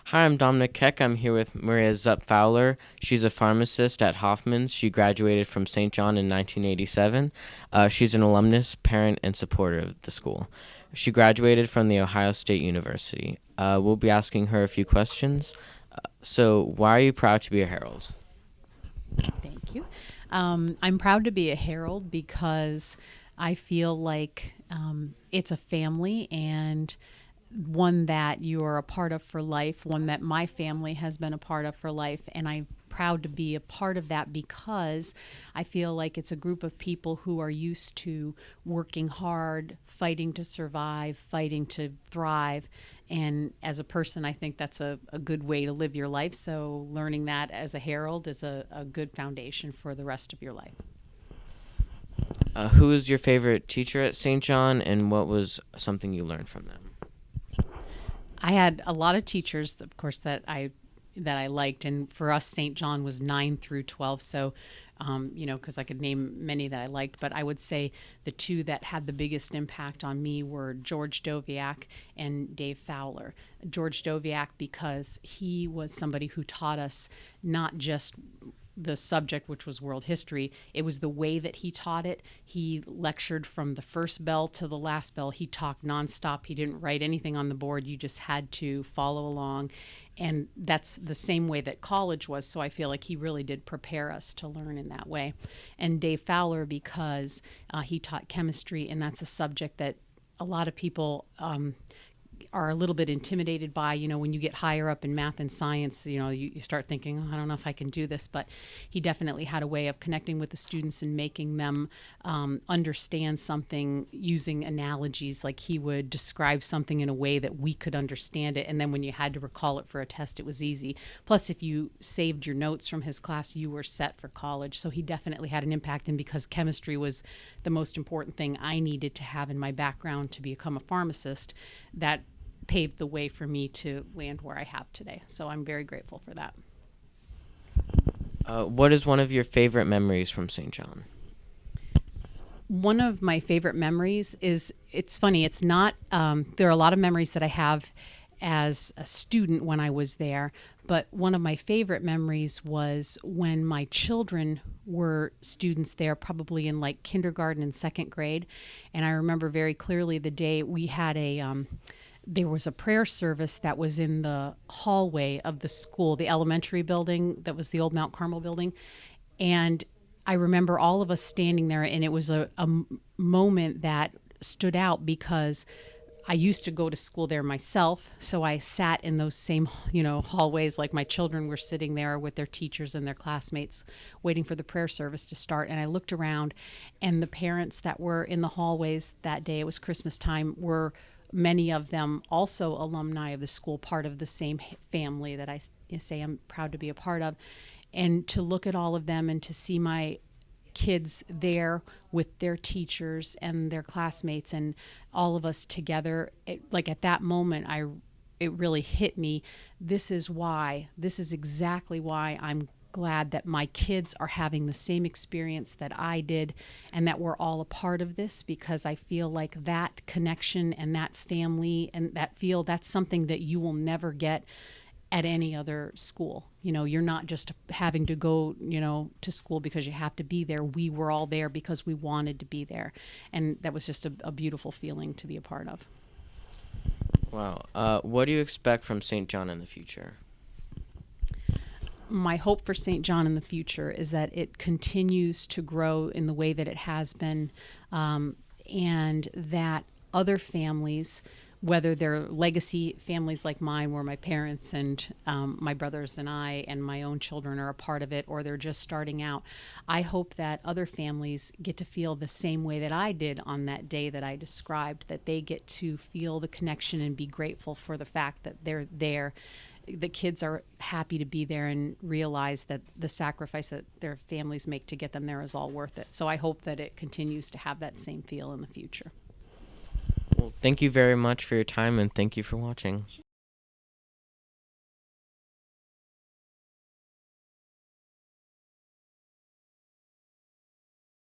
Hi, I'm Dominic Keck. I'm here with Maria Fowler. She's a pharmacist at Hoffman's. She graduated from St. John in 1987. She's an alumnus, parent, and supporter of the school. She graduated from the Ohio State University. We'll be asking her a few questions. So, why are you proud to be a Herald? Thank you. I'm proud to be a Herald because I feel like it's a family and one that you're a part of for life, one that my family has been a part of for life. And I'm proud to be a part of that because I feel like it's a group of people who are used to working hard, fighting to survive, fighting to thrive. And as a person, I think that's a good way to live your life. So learning that as a Herald is a good foundation for the rest of your life. Who is your favorite teacher at St. John, and what was something you learned from them? I had a lot of teachers, of course, that I liked, and for us, St. John was 9 through 12. So, because I could name many that I liked, but I would say the two that had the biggest impact on me were George Doviak and Dave Fowler. George Doviak because he was somebody who taught us not just the subject, which was world history. It was the way that he taught it. He lectured from the first bell to the last bell. He talked nonstop. He didn't write anything on the board. You just had to follow along. And that's the same way that college was. So I feel like he really did prepare us to learn in that way. And Dave Fowler, because he taught chemistry, and that's a subject that a lot of people are a little bit intimidated by. When you get higher up in math and science, you start thinking, oh, I don't know if I can do this. But he definitely had a way of connecting with the students and making them understand something using analogies. Like he would describe something in a way that we could understand it. And then when you had to recall it for a test, it was easy. Plus, if you saved your notes from his class, you were set for college. So he definitely had an impact. And because chemistry was the most important thing I needed to have in my background to become a pharmacist, that paved the way for me to land where I have today. So I'm very grateful for that. What is one of your favorite memories from St. John? One of my favorite memories is, it's funny, it's not, there are a lot of memories that I have as a student when I was there, but one of my favorite memories was when my children were students there, probably in like kindergarten and second grade. And I remember very clearly the day we had there was a prayer service that was in the hallway of the school, the elementary building that was the old Mount Carmel building. And I remember all of us standing there, and it was a moment that stood out because I used to go to school there myself. So I sat in those same, hallways, like my children were sitting there with their teachers and their classmates waiting for the prayer service to start. And I looked around, and the parents that were in the hallways that day, it was Christmas time, were many of them also alumni of the school, part of the same family that I say I'm proud to be a part of. And to look at all of them and to see my kids there with their teachers and their classmates and all of us together, like at that moment, it really hit me. This is exactly why I'm glad that my kids are having the same experience that I did, and that we're all a part of this, because I feel like that connection and that family and that's something that you will never get at any other school. You're not just having to go, to school because you have to be there. We were all there because we wanted to be there. And that was just a beautiful feeling to be a part of. Wow. What do you expect from St. John in the future? My hope for St. John in the future is that it continues to grow in the way that it has been, and that other families, whether they're legacy families like mine, where my parents and my brothers and I and my own children are a part of it, or they're just starting out, I hope that other families get to feel the same way that I did on that day that I described, that they get to feel the connection and be grateful for the fact that they're there. The kids are happy to be there and realize that the sacrifice that their families make to get them there is all worth it. So I hope that it continues to have that same feel in the future. Well, thank you very much for your time, and thank you for watching.